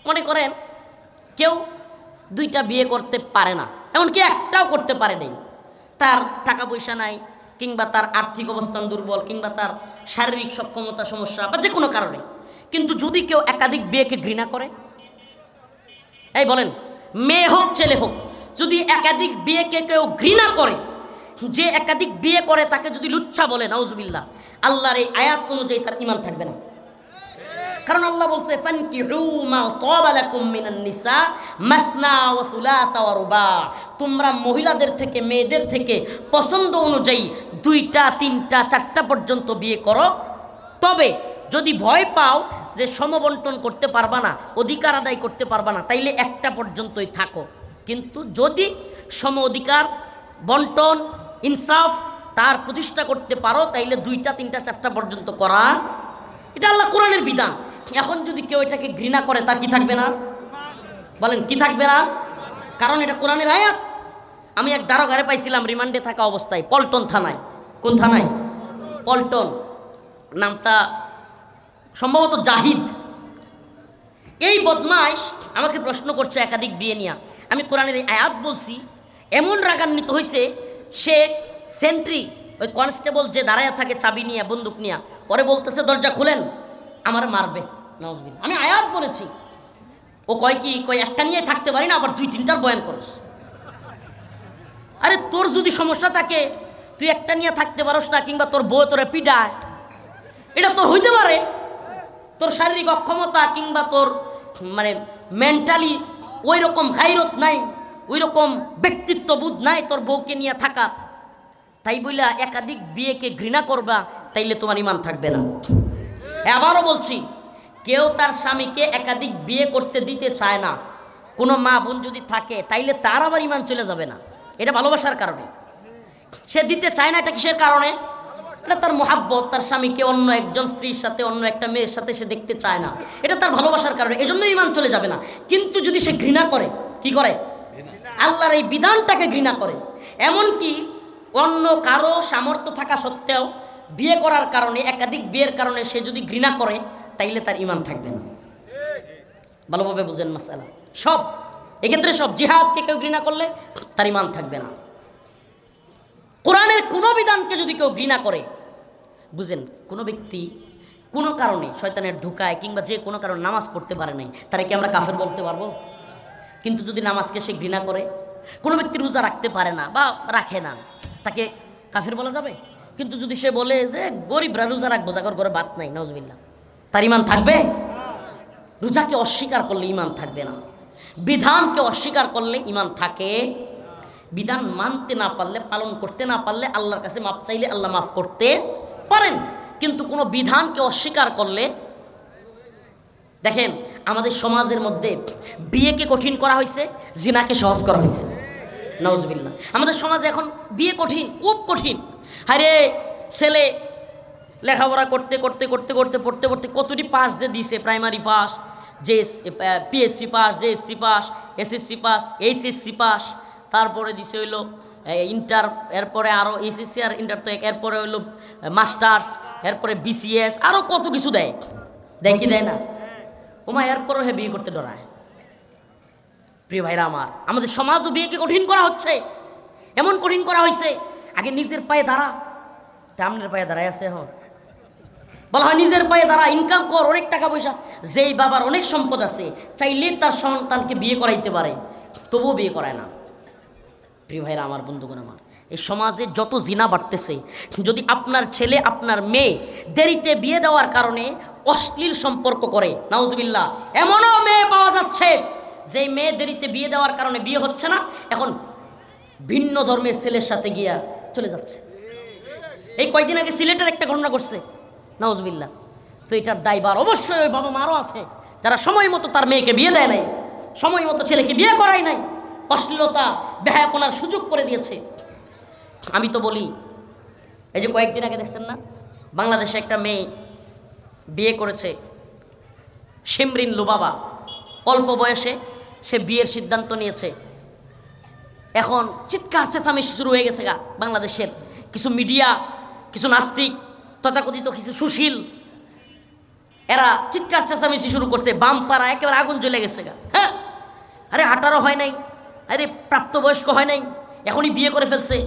মনে করেন কেউ দুইটা বিয়ে করতে পারে না, এমনকি একটাও করতে পারে নাই, তার টাকা পয়সা নাই, কিংবা তার আর্থিক অবস্থান দুর্বল, কিংবা তার শারীরিক সক্ষমতা সমস্যা, বা যে কোনো কারণে। কিন্তু যদি কেউ একাধিক বিয়েকে ঘৃণা করে, এই বলেন মেয়ে হোক ছেলে হোক, যদি একাধিক বিয়েকে কেউ ঘৃণা করে, যে একাধিক বিয়ে করে তাকে যদি লুচ্ছা বলে, নাউজুবিল্লাহ, আল্লাহর এই আয়াত অনুযায়ী তার ঈমান থাকবে না। কারণ আল্লাহ বলছে ফানকিহু মা তাবা লাকুম মিনান নিসা মাসনা ওয়া সুলাসা ওয়া রুবা, তোমরা মহিলাদের থেকে মেয়েদের থেকে পছন্দ অনুযায়ী 2টা 3টা 4টা পর্যন্ত বিয়ে করো। তবে যদি ভয় পাও যে সমবন্টন করতে পারবা না, অধিকার আদায় করতে পারবা না, তাইলে একটা পর্যন্তই থাকো। কিন্তু যদি সম অধিকার বন্টন ইনসাফ তার প্রতিষ্ঠা করতে পারো, তাইলে 2টা 3টা 4টা পর্যন্ত করা, এটা আল্লাহ কোরআনের বিধান। এখন যদি কেউ এটাকে ঘৃণা করে, তার কি থাকবে না? বলেন কি থাকবে না? কারণ এটা কোরআনের আয়াত। আমি এক দারোগারে পাইছিলাম রিমান্ডে থাকা অবস্থায়, পল্টন থানায়। কোন থানায়? পল্টন। নামটা সম্ভবত জাহিদ। এই বদমাইশ আমাকে প্রশ্ন করছে একাধিক বিয়ে নিয়ে। আমি কোরআনের এই আয়াত বলছি, এমন রাগান্বিত হয়েছে, সে সেন্ট্রি ওই কনস্টেবল যে দাঁড়ায় থাকে চাবি নিয়ে বন্দুক নিয়ে, ওরে বলতেছে দরজা খুলেন, আমার মারবে। নাউজুবিল্লাহ। আমি আয়াত বলেছি, ও কয় কি, কয় একটা নিয়ে থাকতে পারি না, আবার 2-3টার বয়ান করস। আরে তোর যদি সমস্যা থাকে, তুই একটা নিয়ে থাকতে পারস না, কিংবা তোর বউ তোরে পিডায়, এটা তোর হইতে পারে। তোর শারীরিক অক্ষমতা কিংবা তোর মানে মেন্টালি ওই রকম গায়রত নাই, ওই রকম ব্যক্তিত্ববোধ নাই তোর বউকে নিয়ে থাকা, তাই বইলা একাধিক বিয়েকে ঘৃণা করবা, তাইলে তোমার ঈমান থাকবে না। আবারও বলছি, কেউ তার স্বামীকে একাধিক বিয়ে করতে দিতে চায় না, কোনো মা বোন যদি থাকে, তাইলে তার আবার ঈমান চলে যাবে না। এটা ভালোবাসার কারণে সে দিতে চায় না। এটা কিসের কারণে? এটা তার মোহাব্বত, তার স্বামীকে অন্য একজন স্ত্রীর সাথে, অন্য একটা মেয়ের সাথে সে দেখতে চায় না, এটা তার ভালোবাসার কারণে, এজন্য ঈমান চলে যাবে না। কিন্তু যদি সে ঘৃণা করে, কি করে? আল্লাহর এই বিধানটাকে ঘৃণা করে, এমনকি অন্য কারো সামর্থ্য থাকা সত্ত্বেও বিয়ে করার কারণে, একাধিক বিয়ের কারণে সে যদি ঘৃণা করে, তাইলে তার ঈমান থাকবে না। ভালোভাবে বুঝেন মাসালা। সব এক্ষেত্রে সব, জিহাদকে কেউ ঘৃণা করলে তার ঈমান থাকবে না। কোরআনের কোনো বিধানকে যদি কেউ ঘৃণা করে, বুঝেন কোনো ব্যক্তি কোনো কারণে শয়তানের ধোঁকায় কিংবা যে কোনো কারণে নামাজ পড়তে পারে নাই, তারা কি আমরা কাফের বলতে পারবো? কিন্তু যদি নামাজকে সে ঘৃণা করে, কোনো ব্যক্তি রোজা রাখতে পারে না বা রাখে না, তাকে কাফের বলা যাবে? কিন্তু যদি সে বলে যে গরিবরা রোজা রাখবো, যাগর ঘরে ভাত নাই, নাউজুবিল্লাহ, তার ঈমান থাকবে? রোজাকে অস্বীকার করলে ঈমান থাকবে না। বিধানকে অস্বীকার করলে ঈমান থাকে। বিধান মানতে না পারলে, পালন করতে না পারলে, আল্লাহর কাছে মাপ চাইলে আল্লাহ মাফ করতে পারেন। কিন্তু কোনো বিধানকে অস্বীকার করলে, দেখেন আমাদের সমাজের মধ্যে বিয়েকে কঠিন করা হয়েছে, জিনাকে সহজ করা হয়েছে। নাউজুবিল্লাহ। আমাদের সমাজে এখন বিয়ে কঠিন, খুব কঠিন। আরে ছেলে লেখাপড়া করতে করতে করতে করতে পড়তে পড়তে কতটি পাস যে দিছে, প্রাইমারি পাস, যে PSC pass, JSC pass, SSC pass, HSC pass, তারপরে দিছে হইলো ইন্টার, এরপরে আরও এইচএসসি আর ইন্টার তো, এরপরে হইলো মাস্টার্স, এরপরে বিসিএস, আরও কত কিছু দেয়, দেয় কি দেয় না? ওমা এরপরও হে বিয়ে করতে ডরায়। প্রিয় ভাইরা আমার, আমাদের সমাজও বিয়েকে কঠিন করা হচ্ছে। এমন কঠিন করা হয়েছে, আগে নিজের পায়ে দাঁড়া, তেমনের পায়ে দাঁড়ায় আছে। এখন বলা হয় নিজের পায়ে দাঁড়া, ইনকাম কর, অনেক টাকা পয়সা। যেই বাবার অনেক সম্পদ আছে, চাইলে তার সন্তানকে বিয়ে করাইতে পারে, তবুও বিয়ে করায় না। প্রিয় ভাইরা আমার, বন্ধুগণ আমার, এই সমাজে যত জিনা বাড়তেছে, যদি আপনার ছেলে আপনার মেয়ে দেরিতে বিয়ে দেওয়ার কারণে অশ্লীল সম্পর্ক করে, নাউজুবিল্লাহ, এমনও মেয়ে পাওয়া যাচ্ছে যেই মেয়ে দেরিতে বিয়ে দেওয়ার কারণে বিয়ে হচ্ছে না, এখন ভিন্ন ধর্মের ছেলের সাথে গিয়া চলে যাচ্ছে। এই কয়েকদিন আগে সিলেটের একটা ঘটনা ঘটছে, নাউজুবিল্লাহ। তো এটার দায়ভার অবশ্যই ওই বাবা মারও আছে, যারা সময় মতো তার মেয়েকে বিয়ে দেয় নাই, সময় মতো ছেলেকে বিয়ে করায় নাই, অশ্লীলতা বেহায়াপনার সুযোগ করে দিয়েছে। আমি তো বলি, এই যে কয়েকদিন আগে দেখছেন না, বাংলাদেশে একটা মেয়ে বিয়ে করেছে, শিমরিন লুবাবা, অল্প বয়সে সে বিয়ের সিদ্ধান্ত নিয়েছে। এখন চিৎকার চেঁচামেচি শুরু হয়ে গেছে বাংলাদেশের কিছু মিডিয়া, কিছু নাস্তিক, তথাকথিত কিছু সুশীল, এরা চিৎকার চেঁচামেচি শুরু করছে, বাম পাড়া একেবারে আগুন জ্বলে গেছে গা। হ্যাঁ, আরে 18 হয় নাই, আরে প্রাপ্তবয়স্ক হয় নাই, এখনই বিয়ে করে ফেলছে।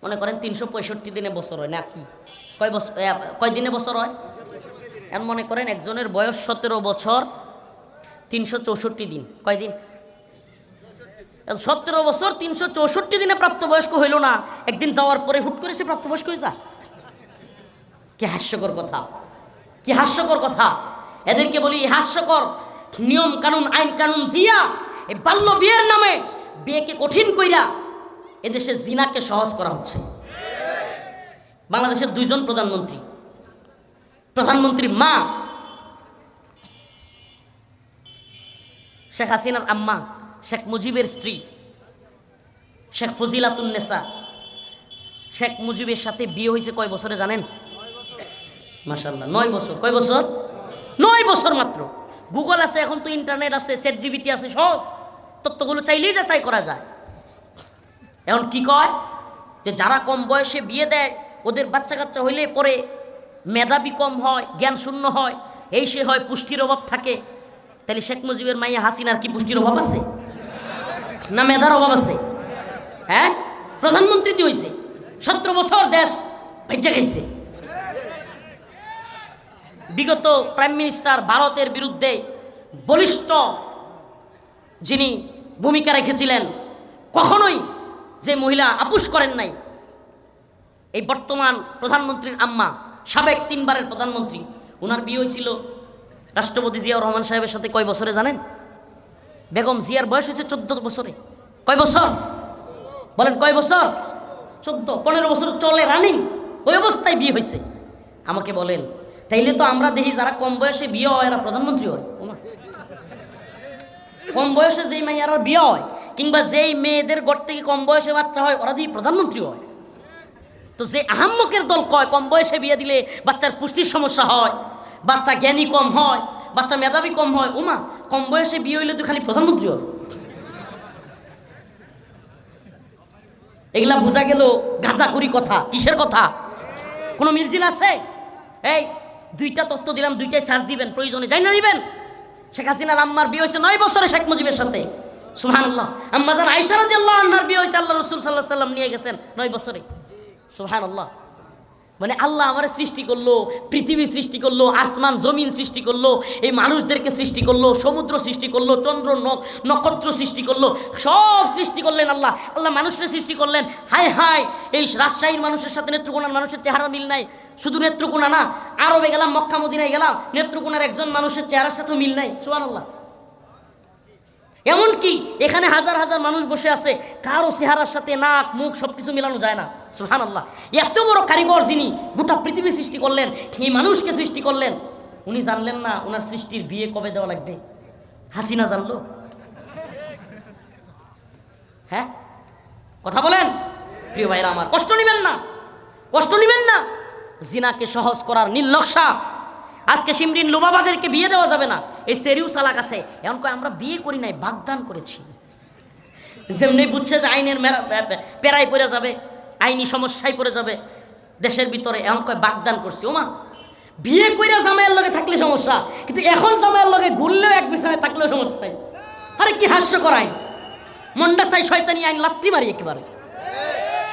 মনে করেন 365 দিনে বছর হয় না কি? কয় দিনে বছর হয়? এখন মনে করেন একজনের বয়স 17 বছর, 364 দিন। কয় দিন? 17 বছর 364 দিনে প্রাপ্তবয়স্ক হইল না, একদিন যাওয়ার পরে হুট করে সে প্রাপ্তবয়স্ক হয়ে যায়। কি হাস্যকর কথা, কি হাস্যকর কথা। এদেরকে বলি হাস্যকর নিয়ম কানুন আইন কানুন দিয়া এই বাল্য বিয়ের নামে বিয়েকে কঠিন কইরা এদেশে জিনাকে সহজ করা হচ্ছে। বাংলাদেশের 2 জন প্রধানমন্ত্রীর মা শেখ হাসিনার আম্মা, শেখ মুজিবের স্ত্রী শেখ ফজিলাতুন্নেসা, শেখ মুজিবের সাথে বিয়ে হয়েছে কয় বছরে জানেন? মাশাআল্লাহ 9 বছর। কয় বছর? 9 বছর মাত্র। গুগল আছে, এখন তো ইন্টারনেট আছে, চ্যাট জিপিটি আছে, সহজ তথ্যগুলো চাইলেই যাচাই করা যায়। এখন কি কয় যে যারা কম বয়সে বিয়ে দেয় ওদের বাচ্চা কাচ্চা হইলে পরে মেধাবী কম হয়, জ্ঞান শূন্য হয়, এই সে হয়, পুষ্টির অভাব থাকে। তাহলে শেখ মুজিবের মাইয়া হাসিনার কি পুষ্টির অভাব আছে না মেধার অভাব আছে? হ্যাঁ, প্রধানমন্ত্রী দিয়ে হয়েছে, 17 বছর দেশ ভেজে গেছে। বিগত প্রাইম মিনিস্টার ভারতের বিরুদ্ধে বলিষ্ঠ যিনি ভূমিকা রেখেছিলেন, কখনোই যে মহিলা আপুস করেন নাই, এই বর্তমান প্রধানমন্ত্রীর আম্মা, সাবেক 3 বারের প্রধানমন্ত্রী, ওনার বিয়ে হয়েছিল রাষ্ট্রপতি জিয়াউর রহমান সাহেবের সাথে কয় বছরে জানেন? বেগম জিয়ার বয়স হয়েছে 14 বছরে। কয় বছর বলেন? কয় বছর? 14, 15 বছর চলে রানিং, ওই অবস্থায় বিয়ে হয়েছে। আমাকে বলেন, তাইলে তো আমরা দেখি যারা কম বয়সে বিয়ে হয় এরা প্রধানমন্ত্রী হয়। কম বয়সে যেই মাইয়ারা বিয়ে হয় কিংবা যেই মেয়েদের ঘর থেকে কম বয়সে বাচ্চা হয় ওরা দিয়ে প্রধানমন্ত্রী হয়। তো যে আহাম্মকের দল কয় কম বয়সে বিয়ে দিলে বাচ্চার পুষ্টির সমস্যা হয়, বাচ্চা জ্ঞানী কম হয়, বাচ্চা মেধাবী কম হয়, ওমা কম বয়সে বিয়ে হইলে তো খালি প্রধানমন্ত্রী হয়। এগুলা বোঝা গেল গাঁজাখুরি কথা। কিসের কথা? কোনো মির্জিল আছে? এই 2টা তথ্য দিলাম, 2টাই সার্চ দিবেন, প্রয়োজনে যাই না নিবেন। শেখ হাসিনার আম্মার বিয়ে হয়েছে 9 বছরে শেখ মুজিবের সাথে। সুবহানাল্লাহ। আম্মা জান আয়েশা রাদিয়াল্লাহু আনহার বিয়ে হয়েছে আল্লাহ রাসূল সাল্লাল্লাহু আলাইহি ওয়াসাল্লাম নিয়ে গেছেন 9 বছরে। সুবহানাল্লাহ। মানে আল্লাহ আমার সৃষ্টি করলো, পৃথিবী সৃষ্টি করলো, আসমান জমিন সৃষ্টি করলো, এই মানুষদেরকে সৃষ্টি করলো, সমুদ্র সৃষ্টি করলো, চন্দ্র নক্ষত্র সৃষ্টি করলো, সব সৃষ্টি করলেন আল্লাহ। আল্লাহ মানুষের সৃষ্টি করলেন। হায় হায়, এই রাজশাহীর মানুষের সাথে নেত্রকোনার মানুষের চেহারা মিল নাই। শুধু নেত্রকোনা না, আরবে গেলাম, মক্কা মদিনায় গেলাম, নেত্রকোনার একজন মানুষের চেহারার সাথে মিল নাই। সুবহানাল্লাহ। এমনকি এখানে হাজার হাজার মানুষ বসে আছে, কারো চেহারার সাথে নাক মুখ সবকিছু মিলানো যায় না। সুবহানাল্লাহ। এত বড় কারিগর যিনি গোটা পৃথিবী সৃষ্টি করলেন, এই মানুষকে সৃষ্টি করলেন, উনি জানলেন না ওনার সৃষ্টির বিয়ে কবে দেওয়া লাগবে? হাসিনা জানলো? হ্যাঁ, কথা বলেন প্রিয় ভাইরা আমার। কষ্ট নেবেন না, কষ্ট নেবেন না। জিনাকে সহজ করার নীল নকশা। আজকে শিমরিন লুবাবাদেরকে বিয়ে দেওয়া যাবে না, এই সেরিউ সালাক আছে। এমন কয় আমরা বিয়ে করি নাই, বাগদান করেছি। যেমনি বুঝছে যে আইনের পেরাই পড়ে যাবে, আইনি সমস্যায় পড়ে যাবে দেশের ভিতরে, এমন কয় বাগদান করছি। ওমা, বিয়ে কইরা জামাইয়ের লগে থাকলে সমস্যা, কিন্তু এখন জামাইয়ের লগে ঘুরলেও এক বিছানায় থাকলেও সমস্যা নাই। আরে কি হাস্যকর আইন! মন্ডা চাই শয়তানি আইন লাত্তি মারি একেবারে,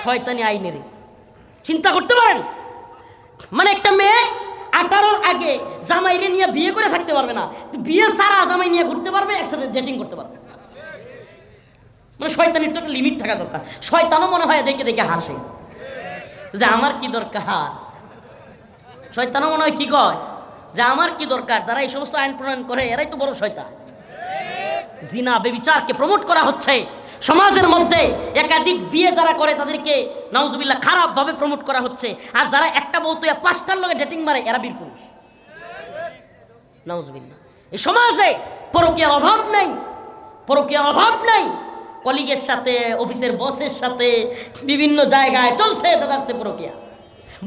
শয়তানি আইনের। চিন্তা করতে পারেন, মানে একটা মেয়ে 18-র আগে জামাইরে নিয়ে বিয়ে করে থাকতে পারবে না, বিয়ে সারা জামাই নিয়ে ঘুরতে পারবে, একসাথে ডেটিং করতে পারবে। মানে শয়তানির তো একটা লিমিট থাকা দরকার। শয়তানও মনে হয় দেখে দেখে হাসে যে আমার কি দরকার। শয়তানও মনে হয় কি কয় যে আমার কি দরকার। যারা এই সমস্ত আইন প্রণয়ন করে এরাই তো বড় শয়তান। জিনা বেবিচারকে প্রমোট করা হচ্ছে সমাজের মধ্যে। একাধিক বিয়ে যারা করে তাদেরকে নাউজুবিল্লাহ খারাপভাবে প্রমোট করা হচ্ছে। আর যারা একটা বউ তো 5টার লগে ডেটিং মারে এরা বীর পুরুষ। নাউজুবিল্লাহ। এই সমাজে পরকীয়ার অভাব নাই, পরকীয়ার অভাব নাই। কলিগের সাথে, অফিসের বসের সাথে, বিভিন্ন জায়গায় চলছে দাদারসে পরকীয়া।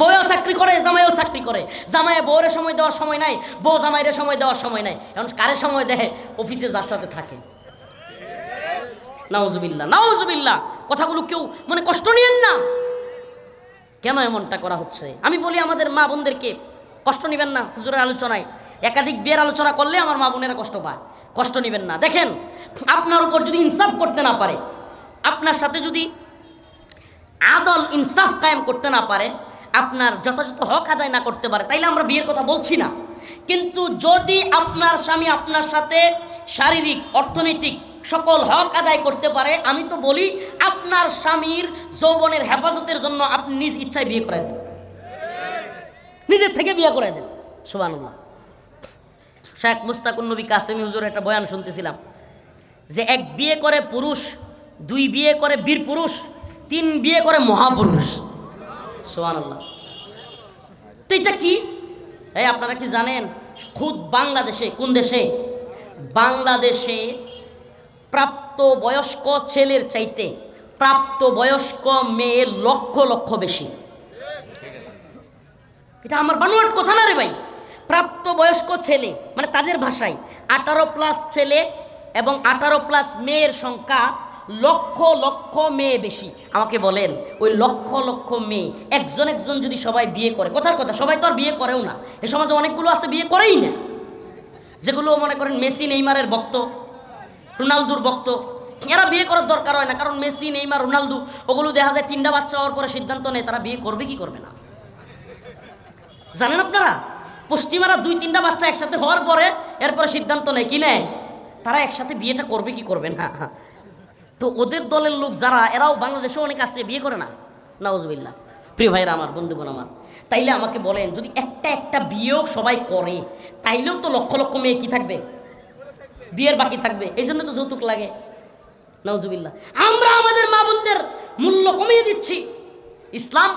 বউও চাকরি করে, জামাইও চাকরি করে। জামাইয়ে বউরে সময় দেওয়ার সময় নাই, বউ জামাইরে সময় দেওয়ার সময় নাই। এখন কারে সময় দেয়? অফিসে যার সাথে থাকে। নাউজুবিল্লাহ, নাউজুবিল্লাহ। কথাগুলো কেউ মানে কষ্ট নিয়েন না। কেন এমনটা করা হচ্ছে? আমি বলি আমাদের মা বোনদেরকে, কষ্ট নেবেন না হুজুরের আলোচনায়, একাধিক বিয়ের আলোচনা করলে আমার মা বোনেরা কষ্ট পায়, কষ্ট নেবেন না। দেখেন আপনার উপর যদি ইনসাফ করতে না পারে, আপনার সাথে যদি আদল ইনসাফ কায়েম করতে না পারে, আপনার যথাযথ হক আদায় না করতে পারে, তাইলে আমরা বিয়ের কথা বলছি না। কিন্তু যদি আপনার স্বামী আপনার সাথে শারীরিক অর্থনৈতিক সকল হক আদায় করতে পারে, আমি তো বলি আপনার স্বামীর যৌবনের হেফাজতের জন্য আপনি নিজ ইচ্ছায় বিয়ে করে দেন, নিজের থেকে বিয়ে করে দেন। সুবহানাল্লাহ। শেখ মুস্তাকুন নবী কাসেমি হুজুরের একটা বয়ান শুনতেছিলাম যে এক বিয়ে করে পুরুষ, দুই বিয়ে করে বীর পুরুষ, তিন বিয়ে করে মহাপুরুষ। সুবহানাল্লাহ। তো এটা কি এই আপনারা কি জানেন? খুদ বাংলাদেশে, কোন দেশে? বাংলাদেশে প্রাপ্ত বয়স্ক ছেলের চাইতে প্রাপ্ত বয়স্ক মেয়ের লক্ষ লক্ষ বেশি। এটা আমার বানোয়াট কথা না রে ভাই। প্রাপ্ত বয়স্ক ছেলে মানে তাদের ভাষায় 18+ ছেলে এবং 18+ মেয়ের সংখ্যা লক্ষ লক্ষ মেয়ে বেশি। আমাকে বলেন ওই লক্ষ লক্ষ মেয়ে একজন একজন যদি সবাই বিয়ে করে, কথার কথা সবাই তো আর বিয়ে করেও না, এই সমাজে অনেকগুলো আছে বিয়ে করেই না, যেগুলো মনে করেন মেসি নেইমারের ভক্ত, রোনালদোর ভক্ত, এরা বিয়ে করার দরকার হয় না। কারণ মেসি নেইমার রোনালদো ওগুলো দেখা যায় 3টা বাচ্চা হওয়ার পরে সিদ্ধান্ত নেয় তারা বিয়ে করবে কি করবে না। জানেন আপনারা পশ্চিমারা 2-3টা বাচ্চা একসাথে হওয়ার পরে এরপরে সিদ্ধান্ত নেয় কি নেয়, তারা একসাথে বিয়েটা করবে কি করবে না। তো ওদের দলের লোক যারা, এরাও বাংলাদেশেও অনেক আছে বিয়ে করে না, নাউজুবিল্লাহ। প্রিয় ভাইরা আমার, বন্ধুগণ আমার, তাইলে আমাকে বলেন যদি একটা একটা বিয়েও সবাই করে, তাইলেও তো লক্ষ লক্ষ মেয়ে কি থাকবে, বিয়ের বাকি থাকবে। এই জন্য তো যৌতুক লাগে, নাউজুবিল্লাহ। আমরা আমাদের মা বোনদের মূল্য কমিয়ে দিচ্ছি। ইসলাম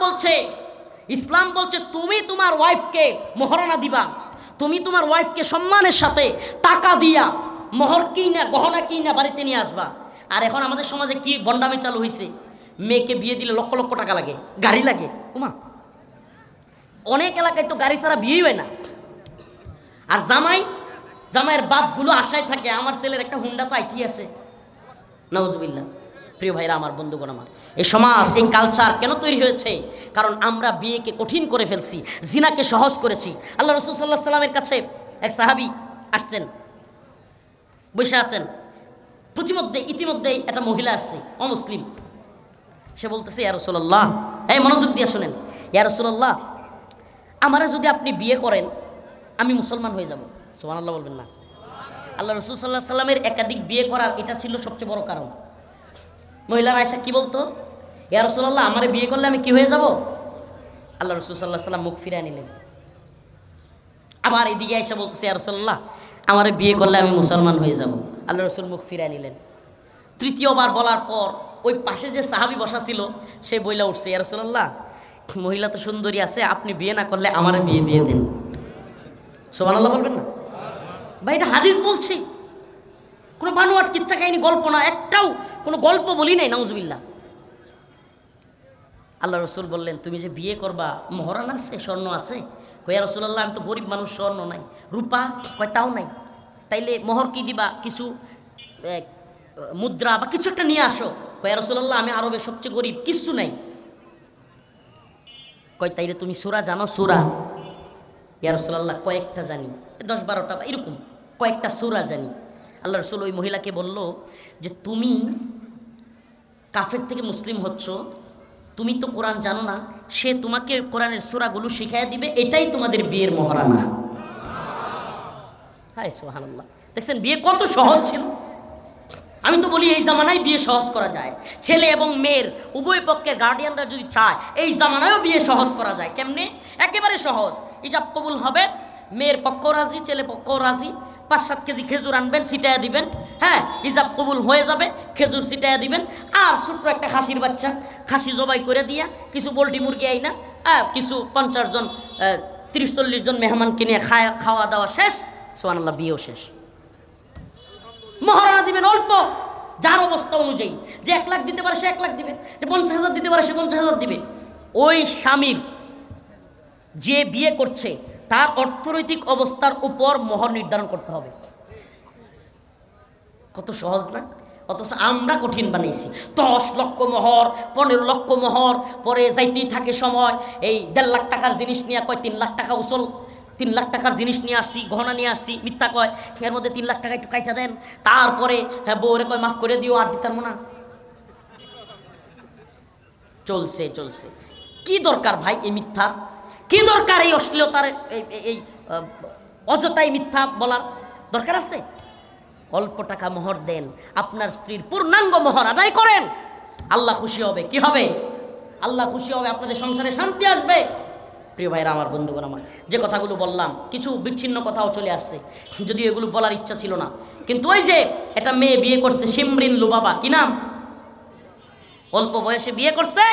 বলছে তুমি তোমার ওয়াইফকে মহারণা দিবা, তুমি তোমার ওয়াইফকে সম্মানের সাথে টাকা দিয়া মোহর কিনা গহনা কিনা বাড়িতে নিয়ে আসবা। আর এখন আমাদের সমাজে কি বন্ডামি চালু হয়েছে, মেয়েকে বিয়ে দিলে লক্ষ লক্ষ টাকা লাগে, গাড়ি লাগে। উমা, অনেক এলাকায় তো গাড়ি ছাড়া বিয়েই হয় না। আর জামাইয়ের বাপগুলো আশায় থাকে আমার ছেলের একটা হুন্ডা তো আইটি আছে, নাউজুবিল্লাহ। প্রিয় ভাইরা আমার, বন্ধুগণ আমার, এই সমাজ, এই কালচার কেন তৈরি হয়েছে? কারণ আমরা বিয়েকে কঠিন করে ফেলছি, জিনাকে সহজ করেছি। আল্লাহ রাসূল সাল্লাল্লাহু আলাইহি সাল্লামের কাছে এক সাহাবী আসছেন, বসে আছেন। ইতিমধ্যেই একটা মহিলা আসছে, অমুসলিম। সে বলতেছে ইয়া রাসূলুল্লাহ, এই মনোযোগ দিয়ে শুনেন, ইয়া রাসূলুল্লাহ আমারে যদি আপনি বিয়ে করেন আমি মুসলমান হয়ে যাব। সুবহানাল্লাহ বলবেন না? আল্লাহ রাসূল সাল্লাল্লাহু আলাইহি সাল্লামের একাধিক বিয়ে করার এটা ছিল সবচেয়ে বড় কারণ। মহিলারা আয়েশা কি বলতো, ইয়া রাসূলুল্লাহ আমারে বিয়ে করলে আমি কি হয়ে যাব? আল্লাহ রাসূল সাল্লাল্লাহু আলাইহি সাল্লাম মুখ ফিরিয়ে নিলেন। আবার এদিকে আয়েশা বলতেছে ইয়া রাসূলুল্লাহ আমারে বিয়ে করলে আমি মুসলমান হয়ে যাব। আল্লাহ রাসূল মুখ ফিরিয়ে নিলেন। তৃতীয়বার বলার পর ওই পাশে যে সাহাবী বসা ছিল সে বইলা উঠছে, ইয়া রাসূলুল্লাহ মহিলা তো সুন্দরী আছে, আপনি বিয়ে না করলে আমারে বিয়ে দিয়ে দেন। সুবহানাল্লাহ বলবেন না ভাই? এটা হাদিস বলছি, কোনো বানোয়াট কিচ্ছা কাহিনী গল্প না, একটাও কোনো গল্প বলি নাই, নাউজুবিল্লাহ। আল্লাহ রাসূল বললেন তুমি যে বিয়ে করবা মহরানা আছে, স্বর্ণ আছে? কই ইয়া রাসূলুল্লাহ আমি তো গরিব মানুষ, স্বর্ণ নাই, রূপা কয় তাও নাই, তাইলে মোহর কি দিবা? কিছু মুদ্রা বা কিছু একটা নিয়ে আসো। কয় ইয়া রাসূলুল্লাহ আমি আরবের সবচেয়ে গরিব, কিচ্ছু নাই। কয় তাইলে তুমি সূরা জানো? সূরা? ইয়া রাসূলুল্লাহ কয়েকটা জানি, 10-12টা এরকম কয়েকটা সূরা জানি। আল্লাহ রাসূল ওই মহিলাকে বলল যে তুমি কাফের থেকে মুসলিম হচ্ছ, তুমি তো কোরআন জানো না, সে তোমাকে কোরআনের সূরাগুলো শিখাইয়া দিবে, এটাই তোমাদের বিয়ের মহারানা। হায় সুবহানাল্লাহ, দেখছেন বিয়ে কত সহজ ছিল। আমি তো বলি এই জামানায় বিয়ে সহজ করা যায়, ছেলে এবং মেয়ের উভয় পক্ষের গার্ডিয়ানরা যদি চায় এই জামানায়ও বিয়ে সহজ করা যায়। কেমনে? একেবারে সহজ। ইজাব কবুল হবে, মেয়ের পক্ষ রাজি, ছেলে পক্ষ রাজি। 5-7 কেজি খেজুর আনবেন, ছিটাইয়া দিবেন, হ্যাঁ ইজাব কবুল হয়ে যাবে, খেজুর ছিটাইয়া দিবেন। আর ছোট্ট একটা খাসির বাচ্চা, খাসি জবাই করে দিয়া, কিছু পোলট্রি মুরগি আইনা, কিছু 50 জন 30-40 জন মেহমান কিনে খাওয়া দাওয়া শেষ। সুবহানাল্লাহ, বিয়েও শেষ। মহারণা দিবেন অল্প, যার অবস্থা অনুযায়ী। যে 1 লাখ দিতে পারে সে 1 লাখ দিবে, যে 50,000 দিতে পারে সে 50,000 দিবে। ওই স্বামীর যে বিয়ে করছে তার অর্থনৈতিক অবস্থার উপর মোহর নির্ধারণ করতে হবে। কত সহজ না? অথচ আমরা কঠিন বানাইছি। 10 লক্ষ মোহর, 15 লক্ষ মোহর, পরে যাইতেই থাকে সময়। এই 1.5 লাখ টাকার জিনিস নিয়ে কয় 3 লাখ টাকা উসল, 3 লাখ টাকার জিনিস নিয়ে আসছি, গহনা নিয়ে আসছি, মিথ্যা কয়, এর মধ্যে 3 লাখ টাকা একটু কাইচা দেন, তারপরে হ্যাঁ বউরে কয় মাফ করে দিও, আর দিতাম না। চলছে চলছে। কি দরকার ভাই এই মিথ্যার? কি দরকার এই অশ্লীলতার, এই অযথাই মিথ্যা বলার দরকার আছে? অল্প টাকা মোহর দেন, আপনার স্ত্রীর পূর্ণাঙ্গ মোহর আদায় করেন, আল্লাহ খুশি হবে। কি হবে? আল্লাহ খুশি হবে, আপনাদের সংসারে শান্তি আসবে। প্রিয় ভাইরা আমার, বন্ধুগণ আমার, যে কথাগুলো বললাম কিছু বিচ্ছিন্ন কথাও চলে আসছে, যদিও এগুলো বলার ইচ্ছা ছিল না, কিন্তু ওই যে একটা মেয়ে বিয়ে করছে সিমরিন লুবাবা, কি নাম, অল্প বয়সে বিয়ে করছে,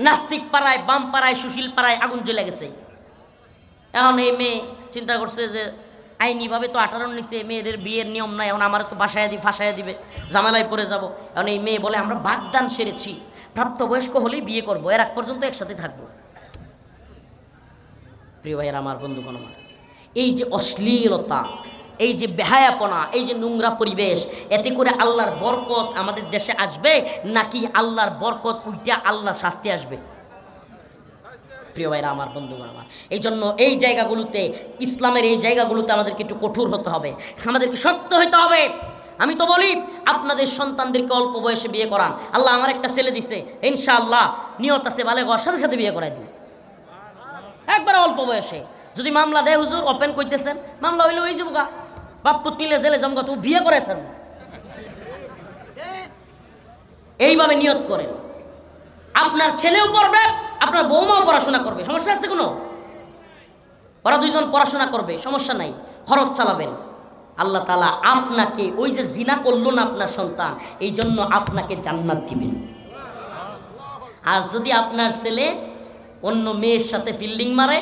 নাস্তিক পাড়ায়, বাম পাড়ায়, সুশীল পাড়ায় আগুন জ্বলে গেছে। এখন এই মেয়ে চিন্তা করছে যে আইনিভাবে তো 18 নিচে মেয়েদের বিয়ের নিয়ম নাই, এখন আমার তো ফাঁসাইয়া দিবে, ঝামেলায় পড়ে যাব। এখন এই মেয়ে বলে আমরা বাগদান সেরেছি, প্রাপ্তবয়স্ক হলেই বিয়ে করবো, এর আগ পর্যন্ত একসাথে থাকবো। প্রিয় ভাইয়ের আমার, বন্ধুগণ আমার, এই যে অশ্লীলতা, এই যে বেহায়াপনা, এই যে নোংরা পরিবেশ, এতে করে আল্লাহর বরকত আমাদের দেশে আসবে নাকি আল্লাহর বরকত উল্টা আল্লাহর শাস্তি আসবে? প্রিয় ভাইরা আমার, বন্ধুগণ আমার, এই জন্য এই জায়গাগুলোতে, ইসলামের এই জায়গাগুলোতে আমাদেরকে একটু কঠোর হতে হবে, আমাদেরকে শক্ত হতে হবে। আমি তো বলি আপনাদের সন্তানদেরকে অল্প বয়সে বিয়ে করান। আল্লাহ আমার একটা ছেলে দিছে, ইনশাআল্লাহ নিয়ত আছে বালেগ হওয়ার সাথে সাথে বিয়ে করাই দিন, একবার অল্প বয়সে। যদি মামলা দেয় হুজুর ওপেন করতেছেন, মামলা হইলে ওই যাবো গা, বাপ্পুত মিলে জেলে জমগা, তো বিয়ে করেছেন, এইভাবে নিয়ত করেন। আপনার ছেলেও পড়বে, আপনার বৌমাও পড়াশোনা করবে, সমস্যা আছে কোনো? ওরা দুইজন পড়াশোনা করবে, সমস্যা নাই, খরচ চালাবেন। আল্লাহ তাআলা আপনাকে, ওই যে জিনা করলো না আপনার সন্তান, এই জন্য আপনাকে জান্নাত দিবেন। আর যদি আপনার ছেলে অন্য মেয়ের সাথে ফিল্ডিং মারে,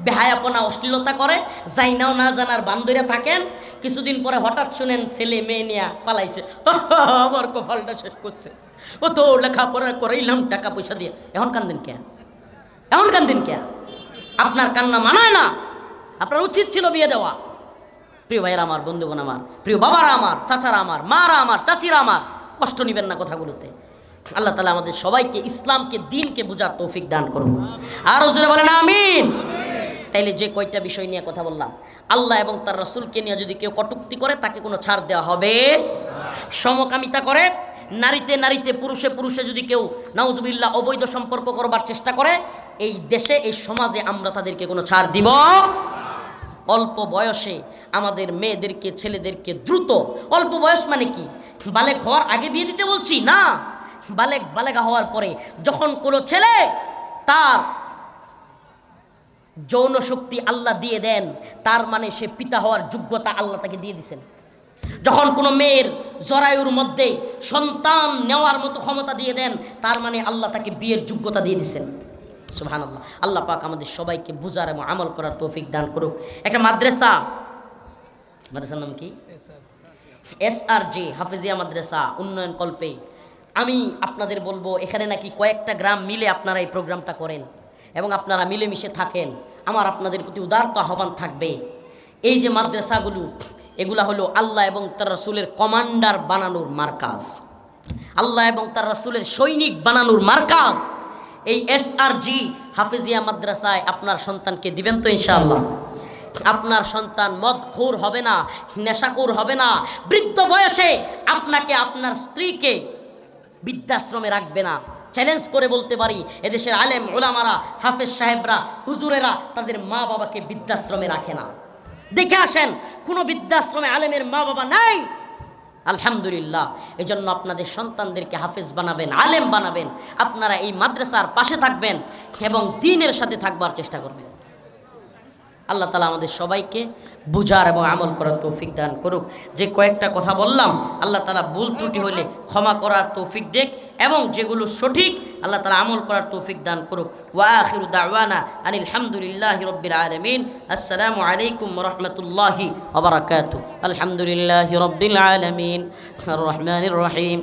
বেহায়াপনা, অশ্লীলতা করে, জাইনাও না জানার বান্দরে থাকেন, কিছুদিন পরে হঠাৎ শুনেন ছেলে মেয়ে নিয়ে পালাইছে, আবার কপালটা শেষ করছে, ও তো লেখাপড়া করাইলাম টাকা পয়সা দিয়ে, এখন কান্দেন কে? এখন কান্দেন কে? আপনার কান্না মানায় না, আপনার উচিত ছিল বিয়ে দেওয়া। প্রিয় ভাইয়েরা আমার, বন্ধুগণ আমার, প্রিয় বাবারা আমার, চাচারা আমার, মারা আমার, চাচিরা আমার, কষ্ট নেবেন না কথাগুলোতে। আল্লাহ তাআলা আমাদের সবাইকে ইসলামকে, দ্বীনকে বোঝার তৌফিক দান করুন। আর হুজুরে বলেন আমিন। তাইলে যে কয়টা বিষয় নিয়ে কথা বললাম, আল্লাহ এবং তার রাসূলকে নিয়ে যদি কেউ কটূক্তি করে তাকে কোনো ছাড় দেওয়া হবে? সমকামিতা করে, নারীতে নারীতে, পুরুষে পুরুষে যদি কেউ নাউজুবিল্লাহ অবৈধ সম্পর্ক করবার চেষ্টা করে, এই দেশে, এই সমাজে আমরা তাদেরকে কোনো ছাড় দিব? অল্প বয়সে আমাদের মেয়েদেরকে, ছেলেদেরকে দ্রুত, অল্প বয়স মানে কি বালেগ হওয়ার আগে বিয়ে দিতে বলছি না, বালেগা হওয়ার পরে যখন কোনো ছেলে তার যৌন শক্তি আল্লাহ দিয়ে দেন, তার মানে সে পিতা হওয়ার যোগ্যতা আল্লাহ তাকে দিয়ে দিয়েছেন। যখন কোনো মেয়ের জরায়ুর মধ্যে সন্তান নেওয়ার মতো ক্ষমতা দিয়ে দেন, তার মানে আল্লাহ তাকে বিয়ের যোগ্যতা দিয়ে দিয়েছেন। সুবহানাল্লাহ। আল্লাহ পাক আমাদের সবাইকে বুঝার এবং আমল করার তৌফিক দান করুক। একটা মাদ্রাসার নাম কি? SRJ হাফেজিয়া মাদ্রাসা উন্নয়ন কল্পে। আমি আপনাদের বলবো, এখানে নাকি কয়েকটা গ্রাম মিলে আপনারা এই প্রোগ্রামটা করেন এবং আপনারা মিলেমিশে থাকেন। আমার আপনাদের প্রতি উদারত আহ্বান থাকবে, এই যে মাদ্রাসাগুলো, এগুলা হলো আল্লাহ এবং তার রাসূলের কমান্ডার বানানোর মার্কাজ, আল্লাহ এবং তার রাসূলের সৈনিক বানানোর মার্কাজ। এই SRG হাফেজিয়া মাদ্রাসায় আপনার সন্তানকে দিবেন তো ইনশাআল্লাহ? আপনার সন্তান মদখোর হবে না, নেশাখোর হবে না, বৃদ্ধ বয়সে আপনাকে, আপনার স্ত্রীকে বৃদ্ধাশ্রমে রাখবে না। চ্যালেঞ্জ করে বলতে পারি, এদেশের আলেম ওলামারা, হাফেজ সাহেবরা, হুজুরেরা তাদের মা বাবাকে বৃদ্ধাশ্রমে রাখে না। দেখে আসেন, কোনো বৃদ্ধাশ্রমে আলেমের মা বাবা নাই, আলহামদুলিল্লাহ। এই জন্য আপনাদের সন্তানদেরকে হাফেজ বানাবেন, আলেম বানাবেন, আপনারা এই মাদ্রাসার পাশে থাকবেন এবং দ্বীনের সাথে থাকবার চেষ্টা করবেন। আল্লাহ তাআলা আমাদের সবাইকে বুঝার এবং আমল করার তৌফিক দান করুক। যে কয়েকটা কথা বললাম, আল্লাহ তাআলা ভুল ত্রুটি হলে ক্ষমা করার তৌফিক দেখ, এবং যেগুলো সঠিক আল্লাহ তাআলা আমল করার তৌফিক দান করুক। ওয়া আখিরু দাওয়ানা আনিল হামদুলিল্লাহি রাব্বিল আলামিন। আসসালামু আলাইকুম ওয়া রাহমাতুল্লাহি ওয়া বারাকাতুহু। আলহামদুলিল্লাহি রাব্বিল আলামিন আর রহমানির রহিম